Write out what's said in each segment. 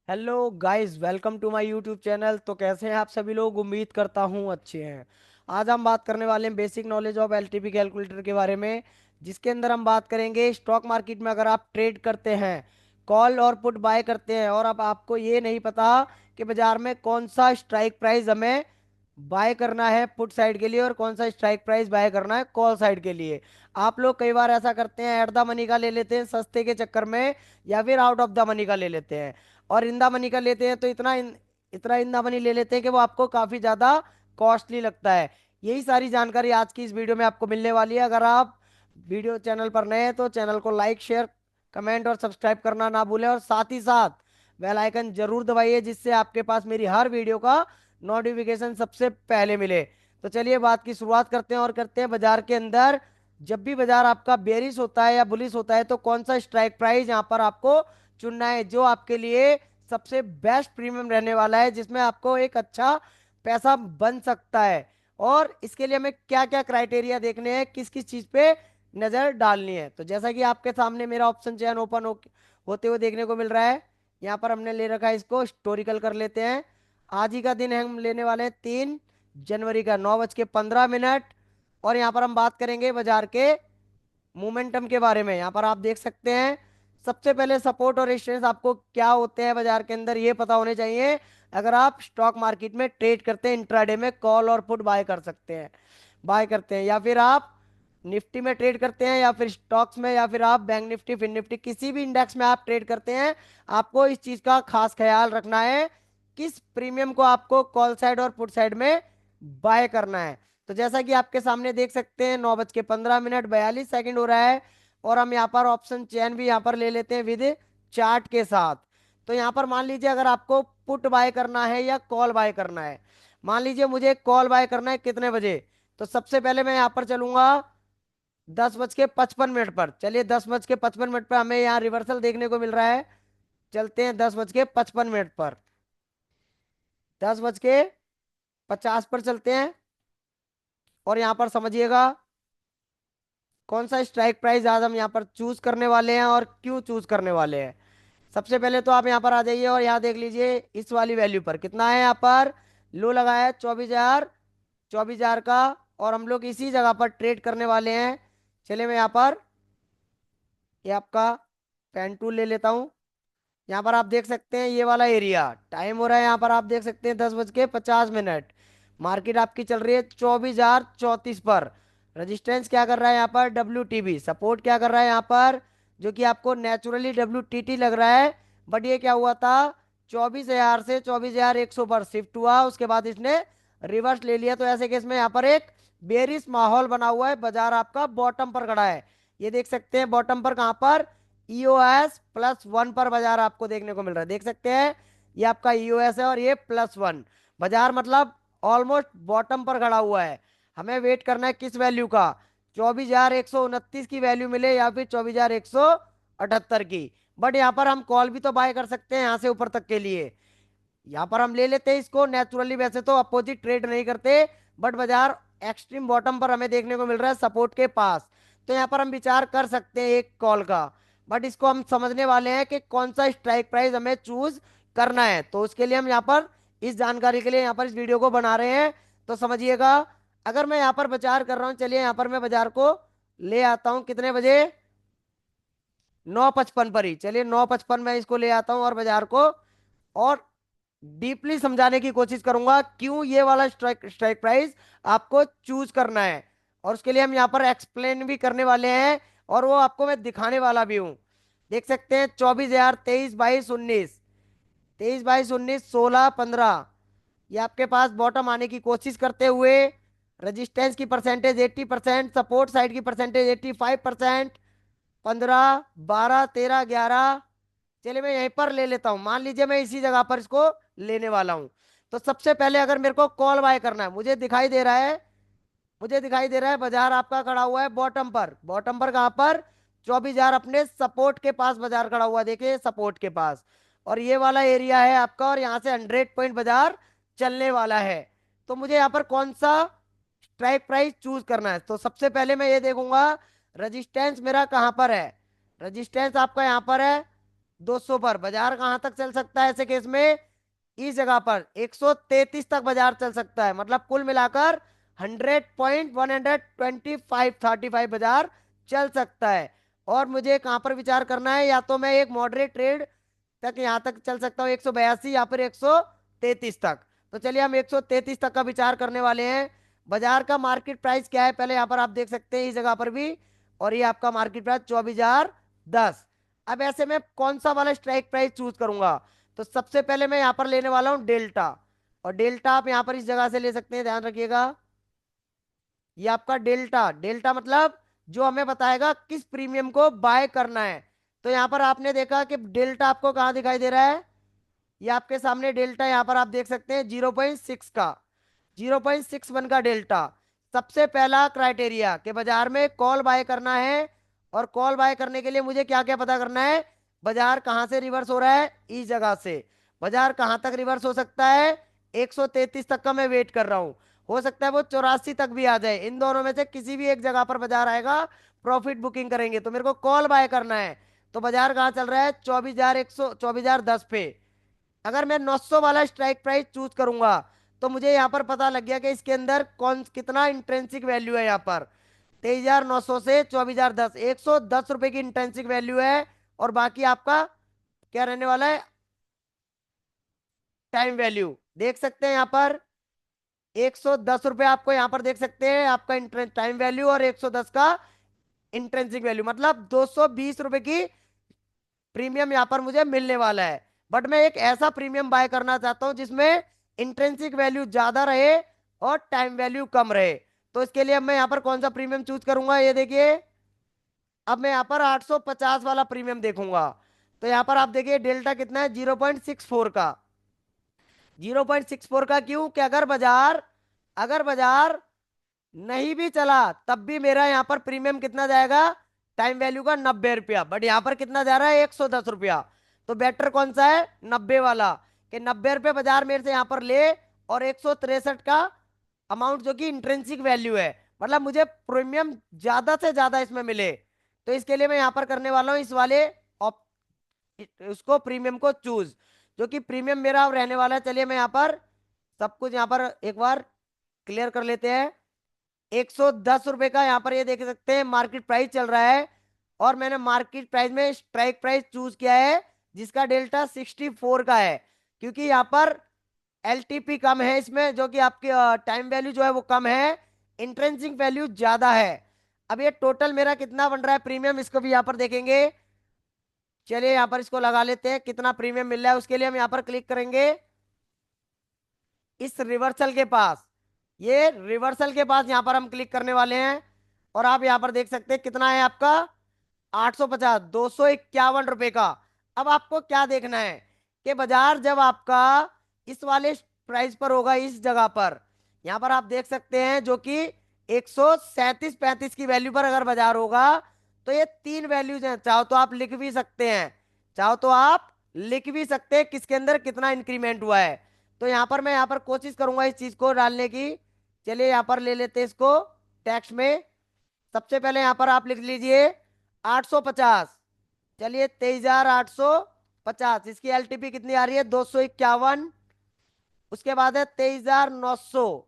Hello guys, welcome to my YouTube channel. तो कैसे हैं आप सभी लोग? उम्मीद करता हूं अच्छे हैं। आज हम बात करने वाले हैं basic knowledge of LTP calculator के बारे में, जिसके अंदर हम बात करेंगे स्टॉक मार्केट में अगर आप ट्रेड करते हैं, कॉल और पुट बाय करते हैं, और अब आपको ये नहीं पता कि बाजार में कौन सा स्ट्राइक प्राइस हमें बाय करना है पुट साइड के लिए और कौन सा स्ट्राइक प्राइस बाय करना है कॉल साइड के लिए। आप लोग कई बार ऐसा करते हैं, एट द मनी का ले लेते हैं सस्ते के चक्कर में, या फिर आउट ऑफ द मनी का ले लेते हैं। और इंदा मनी का लेते हैं तो इतना इंदा मनी ले लेते हैं कि वो आपको काफ़ी ज़्यादा कॉस्टली लगता है। यही सारी जानकारी आज की इस वीडियो में आपको मिलने वाली है। अगर आप वीडियो चैनल पर नए हैं तो चैनल को लाइक, शेयर, कमेंट और सब्सक्राइब करना ना भूलें, और साथ ही साथ बेल आइकन जरूर दबाइए, जिससे आपके पास मेरी हर वीडियो का नोटिफिकेशन सबसे पहले मिले। तो चलिए बात की शुरुआत करते हैं और करते हैं बाजार के अंदर। जब भी बाजार आपका बेरिश होता है या बुलिश होता है तो कौन सा स्ट्राइक प्राइस यहाँ पर आपको चुनना है जो आपके लिए सबसे बेस्ट प्रीमियम रहने वाला है, जिसमें आपको एक अच्छा पैसा बन सकता है। और इसके लिए हमें क्या क्या क्राइटेरिया देखने हैं, किस किस चीज़ पे नज़र डालनी है। तो जैसा कि आपके सामने मेरा ऑप्शन चयन ओपन होते हुए देखने को मिल रहा है, यहाँ पर हमने ले रखा है, इसको हिस्टोरिकल कर लेते हैं। आज ही का दिन हम लेने वाले हैं 3 जनवरी का 9:15। और यहाँ पर हम बात करेंगे बाजार के मोमेंटम के बारे में। यहाँ पर आप देख सकते हैं, सबसे पहले सपोर्ट और रेजिस्टेंस आपको क्या होते हैं बाजार के अंदर ये पता होने चाहिए। अगर आप स्टॉक मार्केट में ट्रेड करते हैं, इंट्राडे में कॉल और पुट बाय करते हैं, या फिर आप निफ्टी में ट्रेड करते हैं, या फिर स्टॉक्स में, या फिर आप बैंक निफ्टी, फिन निफ्टी, किसी भी इंडेक्स में आप ट्रेड करते हैं, आपको इस चीज का खास ख्याल रखना है किस प्रीमियम को आपको कॉल साइड और पुट साइड में बाय करना है। तो जैसा कि आपके सामने देख सकते हैं, 9:15 42 सेकंड हो रहा है। और हम यहाँ पर ऑप्शन चेन भी यहाँ पर ले लेते हैं विद चार्ट के साथ। तो यहाँ पर मान लीजिए अगर आपको पुट बाय करना है या कॉल बाय करना है, मान लीजिए मुझे कॉल बाय करना है कितने बजे, तो सबसे पहले मैं यहाँ पर चलूंगा 10:55 पर। चलिए 10:55 पर हमें यहाँ रिवर्सल देखने को मिल रहा है। चलते हैं 10:55 पर, 10:50 पर चलते हैं। और यहाँ पर समझिएगा कौन सा स्ट्राइक प्राइस आज हम यहाँ पर चूज करने वाले हैं और क्यों चूज करने वाले हैं। सबसे पहले तो आप यहाँ पर आ जाइए और यहाँ देख लीजिए इस वाली वैल्यू पर कितना है। यहाँ पर लो लगाया है 24,000 का, और हम लोग इसी जगह पर ट्रेड करने वाले हैं। चलिए मैं यहाँ पर ये आपका पेन टूल ले लेता हूँ। यहाँ पर आप देख सकते हैं ये वाला एरिया टाइम हो रहा है, यहाँ पर आप देख सकते हैं 10:50। मार्केट आपकी चल रही है 24,034 पर। रजिस्टेंस क्या कर रहा है यहाँ पर? WTB। सपोर्ट क्या कर रहा है यहाँ पर? जो कि आपको नेचुरली WTT लग रहा है, बट ये क्या हुआ था, 24,000 से 24,100 पर शिफ्ट हुआ, उसके बाद इसने रिवर्स ले लिया। तो ऐसे केस में यहाँ पर एक बेरिश माहौल बना हुआ है, बाजार आपका बॉटम पर खड़ा है। ये देख सकते हैं बॉटम पर, कहाँ पर? EOS +1 पर बाजार आपको देखने को मिल रहा है। देख सकते हैं ये आपका EOS है और ये +1। बाजार मतलब ऑलमोस्ट बॉटम पर खड़ा हुआ है। हमें वेट करना है किस वैल्यू का? 24,129 की वैल्यू मिले या फिर 24,178 की। बट यहाँ पर हम कॉल भी तो बाय कर सकते हैं यहाँ से ऊपर तक के लिए। यहाँ पर हम ले लेते हैं इसको नेचुरली, वैसे तो अपोजिट ट्रेड नहीं करते, बट बाजार एक्सट्रीम बॉटम पर हमें देखने को मिल रहा है सपोर्ट के पास। तो यहाँ पर हम विचार कर सकते हैं एक कॉल का, बट इसको हम समझने वाले हैं कि कौन सा स्ट्राइक प्राइस हमें चूज करना है। तो उसके लिए हम यहाँ पर इस जानकारी के लिए यहाँ पर इस वीडियो को बना रहे हैं। तो समझिएगा, अगर मैं यहाँ पर विचार कर रहा हूँ, चलिए यहाँ पर मैं बाजार को ले आता हूँ कितने बजे, 9:55 पर ही। चलिए 9:55 में इसको ले आता हूँ और बाजार को और डीपली समझाने की कोशिश करूंगा क्यों ये वाला स्ट्राइक स्ट्राइक प्राइस आपको चूज करना है। और उसके लिए हम यहाँ पर एक्सप्लेन भी करने वाले हैं, और वो आपको मैं दिखाने वाला भी हूँ। देख सकते हैं 24,000, 23, 22, 19, 23, 22, 19, 16, 15, ये आपके पास बॉटम आने की कोशिश करते हुए रेजिस्टेंस की परसेंटेज 80%, सपोर्ट साइड की परसेंटेज 85%, 15, 12, 13, 11। चलिए मैं यहीं पर ले लेता हूं, मान लीजिए मैं इसी जगह पर इसको लेने वाला हूं। तो सबसे पहले अगर मेरे को कॉल बाय करना है, मुझे दिखाई दे रहा है बाजार आपका खड़ा हुआ है बॉटम पर। बॉटम पर कहां पर? 24,000 अपने सपोर्ट के पास बाजार खड़ा हुआ है, देखिए सपोर्ट के पास। और ये वाला एरिया है आपका, और यहाँ से 100 पॉइंट बाजार चलने वाला है। तो मुझे यहाँ पर कौन सा स्ट्राइक प्राइस चूज करना है? तो सबसे पहले मैं ये देखूंगा रजिस्टेंस मेरा कहां पर है। रजिस्टेंस आपका यहाँ पर है 200 पर बाजार कहां तक चल सकता है ऐसे केस में? इस जगह पर 133 तक बाजार चल सकता है, मतलब कुल मिलाकर 100.125 बाजार चल सकता है। और मुझे कहां पर विचार करना है, या तो मैं एक मॉडरेट ट्रेड तक यहाँ तक चल सकता हूँ 182 या फिर 133 तक। तो चलिए हम 133 तक का विचार करने वाले हैं। बाजार का मार्केट प्राइस क्या है पहले यहाँ पर आप देख सकते हैं, इस जगह पर भी। और ये आपका मार्केट प्राइस 24,010। अब ऐसे में कौन सा वाला स्ट्राइक प्राइस चूज करूंगा? तो सबसे पहले मैं यहाँ पर लेने वाला हूँ डेल्टा। और डेल्टा आप यहाँ पर इस जगह से ले सकते हैं, ध्यान रखिएगा। ये आपका डेल्टा, डेल्टा मतलब जो हमें बताएगा किस प्रीमियम को बाय करना है। तो यहाँ पर आपने देखा कि डेल्टा आपको कहाँ दिखाई दे रहा है? ये आपके सामने डेल्टा यहाँ पर आप देख सकते हैं 0.6 का, 0.61 का डेल्टा। सबसे पहला क्राइटेरिया कि बाजार में कॉल बाय करना है। और कॉल बाय करने के लिए मुझे क्या क्या पता करना है? बाजार कहाँ से रिवर्स हो रहा है? इस जगह से। बाजार कहाँ तक रिवर्स हो सकता है? 133 तक का मैं वेट कर रहा हूँ। हो सकता है वो 84 तक भी आ जाए, इन दोनों में से किसी भी एक जगह पर बाजार आएगा, प्रॉफिट बुकिंग करेंगे। तो मेरे को कॉल बाय करना है। तो बाजार कहाँ चल रहा है? 24,100, 24,010 पे। अगर मैं 900 वाला स्ट्राइक प्राइस चूज करूंगा तो मुझे यहाँ पर पता लग गया कि इसके अंदर कौन कितना इंट्रेंसिक वैल्यू है। यहाँ पर 23,900 से 24,010, 110 रुपए की इंट्रेंसिक वैल्यू है। और बाकी आपका क्या रहने वाला है? टाइम वैल्यू देख सकते हैं यहाँ पर। 110 रुपये आपको यहाँ पर देख सकते हैं आपका टाइम वैल्यू, और 110 का इंट्रेंसिक वैल्यू, मतलब 220 रुपए की प्रीमियम यहाँ पर मुझे मिलने वाला है। बट मैं एक ऐसा प्रीमियम बाय करना चाहता हूँ जिसमें इंट्रेंसिक वैल्यू ज्यादा रहे और टाइम वैल्यू कम रहे। तो इसके लिए अब मैं यहाँ पर कौन सा प्रीमियम चूज करूंगा, ये देखिए। अब मैं यहाँ पर 850 वाला प्रीमियम देखूंगा। तो यहाँ पर आप देखिए डेल्टा कितना है? 0.64 का। 0.64 का क्यों? कि अगर बाजार नहीं भी चला तब भी मेरा यहाँ पर प्रीमियम कितना जाएगा? टाइम वैल्यू का 90 रुपया। बट यहाँ पर कितना जा रहा है? 110 रुपया। तो बेटर कौन सा है? 90 वाला। कि 90 रुपये बाजार मेरे से यहाँ पर ले, और 163 का अमाउंट जो कि इंट्रेंसिक वैल्यू है, मतलब मुझे प्रीमियम ज्यादा से ज्यादा इसमें मिले। तो इसके लिए मैं यहाँ पर करने वाला हूँ इस वाले उसको प्रीमियम को चूज, जो कि प्रीमियम मेरा रहने वाला है। चलिए मैं यहाँ पर सब कुछ यहाँ पर एक बार क्लियर कर लेते हैं। 110 रुपए का यहाँ पर ये देख सकते हैं मार्केट प्राइस चल रहा है। और मैंने मार्केट प्राइस में स्ट्राइक प्राइस चूज किया है जिसका डेल्टा 64 का है, क्योंकि यहाँ पर एलटीपी कम है इसमें, जो कि आपकी टाइम वैल्यू जो है वो कम है, इंट्रेंसिक वैल्यू ज्यादा है। अब ये टोटल मेरा कितना बन रहा है प्रीमियम, इसको भी यहाँ पर देखेंगे। चलिए यहाँ पर इसको लगा लेते हैं कितना प्रीमियम मिल रहा है। उसके लिए हम यहाँ पर क्लिक करेंगे इस रिवर्सल के पास। ये रिवर्सल के पास यहाँ पर हम क्लिक करने वाले हैं। और आप यहाँ पर देख सकते हैं कितना है आपका? 850, 251 रुपए का। अब आपको क्या देखना है कि बाजार जब आपका इस वाले प्राइस पर होगा, इस जगह पर यहाँ पर आप देख सकते हैं, जो कि 137-35 की वैल्यू पर अगर बाजार होगा, तो ये तीन वैल्यूज हैं। चाहो तो आप लिख भी सकते हैं, चाहो तो आप लिख भी सकते हैं किसके अंदर कितना इंक्रीमेंट हुआ है। तो यहाँ पर मैं यहाँ पर कोशिश करूंगा इस चीज को डालने की। चलिए यहाँ पर ले लेते हैं इसको टेक्स्ट में। सबसे पहले यहाँ पर आप लिख लीजिए 850। चलिए 23,850, इसकी एलटीपी कितनी आ रही है? 251। उसके बाद है 23,900,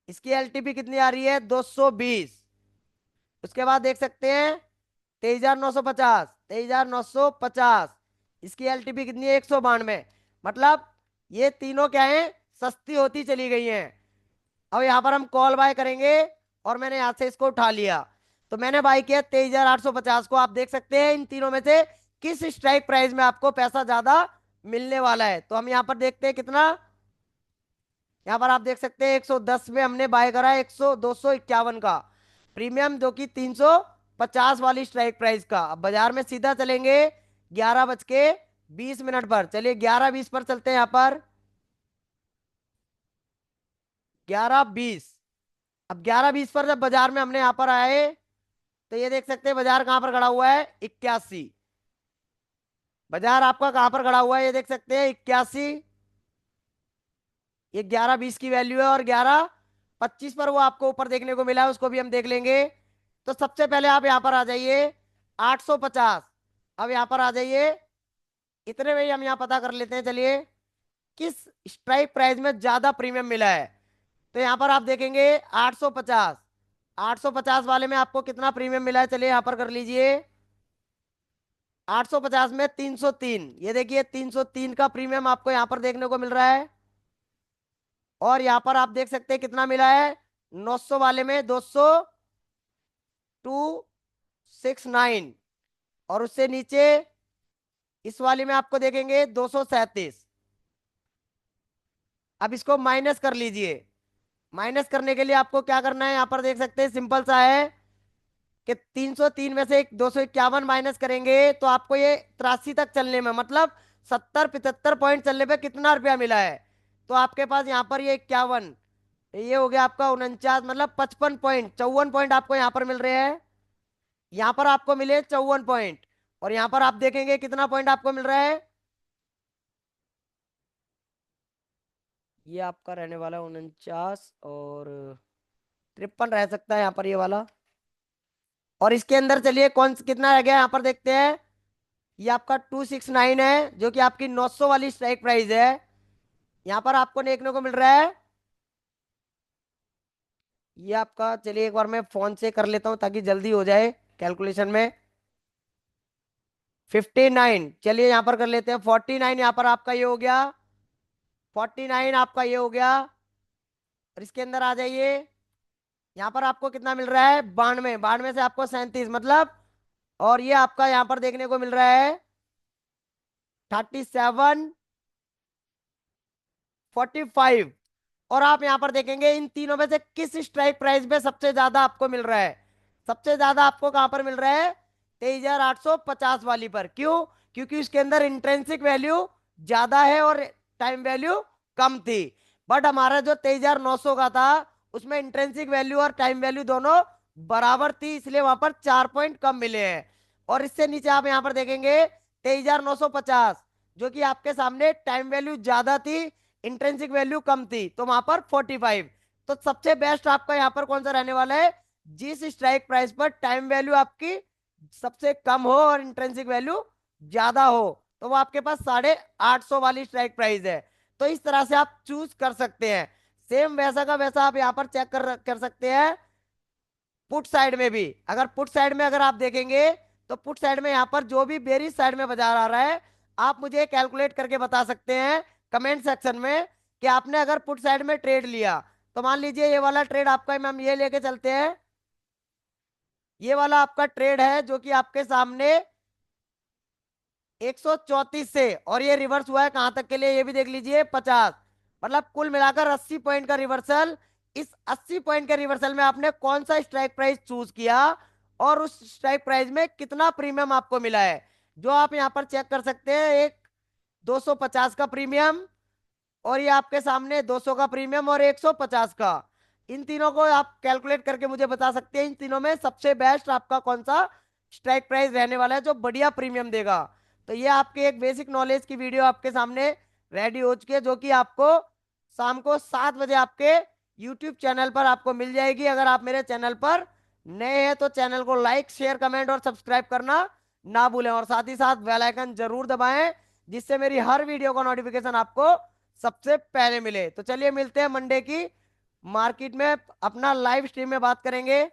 इसकी एलटीपी कितनी आ रही है? 220। उसके बाद देख सकते हैं 23,950, 23,950, इसकी एलटीपी कितनी है? 192। मतलब ये तीनों क्या है? सस्ती होती चली गई हैं। अब यहाँ पर हम कॉल बाय करेंगे, और मैंने यहाँ से इसको उठा लिया। तो मैंने बाय किया 23,850 को। आप देख सकते हैं इन तीनों में से किस स्ट्राइक प्राइस में आपको पैसा ज्यादा मिलने वाला है। तो हम यहाँ पर देखते हैं कितना। यहाँ पर आप देख सकते हैं 110 में हमने बाय करा है 251 का प्रीमियम, जो कि 350 वाली स्ट्राइक प्राइस का। अब बाजार में सीधा चलेंगे 11:20 पर। चलिए 11:20 पर चलते हैं यहाँ पर। 11:20। अब 11:20 पर जब बाजार में हमने यहाँ पर आए, तो ये देख सकते हैं बाजार कहां पर खड़ा हुआ है? 81। बाजार आपका कहां पर खड़ा हुआ है? ये देख सकते हैं 81। ये 11:20 की वैल्यू है, और 11:25 पर वो आपको ऊपर देखने को मिला है, उसको भी हम देख लेंगे। तो सबसे पहले आप यहाँ पर आ जाइए। 850। अब यहाँ पर आ जाइए, इतने में ही हम यहाँ पता कर लेते हैं, चलिए किस स्ट्राइक प्राइस में ज्यादा प्रीमियम मिला है। तो यहाँ पर आप देखेंगे 850, 850 वाले में आपको कितना प्रीमियम मिला है, चलिए यहाँ पर कर लीजिए। 850 में 303, ये देखिए 303 का प्रीमियम आपको यहाँ पर देखने को मिल रहा है। और यहाँ पर आप देख सकते हैं कितना मिला है, 900 वाले में 20269, और उससे नीचे इस वाली में आपको देखेंगे 237। अब इसको माइनस कर लीजिए। माइनस करने के लिए आपको क्या करना है, यहाँ पर देख सकते हैं सिंपल सा है कि 303 में से 251 माइनस करेंगे तो आपको ये 83 तक चलने में, मतलब 70-75 पॉइंट चलने पे कितना रुपया मिला है। तो आपके पास यहाँ पर ये 51, ये हो गया आपका 49, मतलब 55 पॉइंट, 54 पॉइंट आपको यहाँ पर मिल रहे हैं। यहाँ पर आपको मिले 54 पॉइंट, और यहाँ पर आप देखेंगे कितना पॉइंट आपको मिल रहा है। ये आपका रहने वाला है 49, और 53 रह सकता है यहाँ पर ये वाला। और इसके अंदर चलिए कौन कितना रह गया यहाँ पर देखते हैं। ये आपका 269 है, जो कि आपकी 900 वाली स्ट्राइक प्राइस है। यहाँ पर आपको देखने को मिल रहा है, ये आपका, चलिए एक बार मैं फोन से कर लेता हूँ ताकि जल्दी हो जाए कैलकुलेशन में। 59, चलिए यहाँ पर कर लेते हैं 49, यहाँ पर आपका ये हो गया 49, आपका ये हो गया। और इसके अंदर आ जाइए, यहाँ पर आपको कितना मिल रहा है, 92, 92 से आपको 37, मतलब, और ये आपका यहाँ पर देखने को मिल रहा है 3745। और आप यहाँ पर देखेंगे इन तीनों में से किस स्ट्राइक प्राइस पे सबसे ज्यादा आपको मिल रहा है। सबसे ज्यादा आपको कहां पर मिल रहा है, 23,850 वाली पर। क्यों? क्योंकि उसके अंदर इंट्रेंसिक वैल्यू ज्यादा है और टाइम वैल्यू कम थी। बट हमारा जो 23,900 का था, उसमें इंट्रेंसिक वैल्यू और टाइम वैल्यू दोनों बराबर थी, इसलिए वहां पर 4 पॉइंट कम मिले हैं। और इससे नीचे आप यहाँ पर देखेंगे 23,950, जो कि आपके सामने टाइम वैल्यू ज्यादा थी, इंट्रेंसिक वैल्यू कम थी, तो वहां पर 45। तो सबसे बेस्ट आपका यहाँ पर कौन सा रहने वाला है, जिस स्ट्राइक प्राइस पर टाइम वैल्यू आपकी सबसे कम हो और इंट्रेंसिक वैल्यू ज्यादा हो, तो वो आपके पास 850 वाली स्ट्राइक प्राइस है। तो इस तरह से आप चूज कर सकते हैं। सेम वैसा का वैसा आप यहाँ पर चेक कर सकते हैं पुट साइड में भी। अगर पुट साइड में अगर आप देखेंगे, तो पुट साइड में यहाँ पर जो भी बेरिज साइड में बाजार आ रहा है, आप मुझे कैलकुलेट करके बता सकते हैं कमेंट सेक्शन में कि आपने अगर पुट साइड में ट्रेड लिया, तो मान लीजिए ये वाला ट्रेड आपका, हम ये लेके चलते हैं, ये वाला आपका ट्रेड है जो कि आपके सामने 134 से, और ये रिवर्स हुआ है कहां तक के लिए, ये भी देख लीजिए 50, मतलब कुल मिलाकर 80 पॉइंट का रिवर्सल। इस 80 पॉइंट के रिवर्सल में आपने कौन सा स्ट्राइक प्राइस चूज किया, और उस स्ट्राइक प्राइस में कितना प्रीमियम आपको मिला है, जो आप यहां पर चेक कर सकते हैं। एक 250 का प्रीमियम, और ये आपके सामने 200 का प्रीमियम, और 150 का। इन तीनों को आप कैलकुलेट करके मुझे बता सकते हैं इन तीनों में सबसे बेस्ट आपका कौन सा स्ट्राइक प्राइस रहने वाला है जो बढ़िया प्रीमियम देगा। तो ये आपके एक बेसिक नॉलेज की वीडियो आपके सामने रेडी हो चुकी है, जो कि आपको शाम को 7 बजे आपके यूट्यूब चैनल पर आपको मिल जाएगी। अगर आप मेरे चैनल पर नए हैं तो चैनल को लाइक, शेयर, कमेंट और सब्सक्राइब करना ना भूलें, और साथ ही साथ बेल आइकन जरूर दबाएं, जिससे मेरी हर वीडियो का नोटिफिकेशन आपको सबसे पहले मिले। तो चलिए मिलते हैं मंडे की मार्केट में, अपना लाइव स्ट्रीम में बात करेंगे।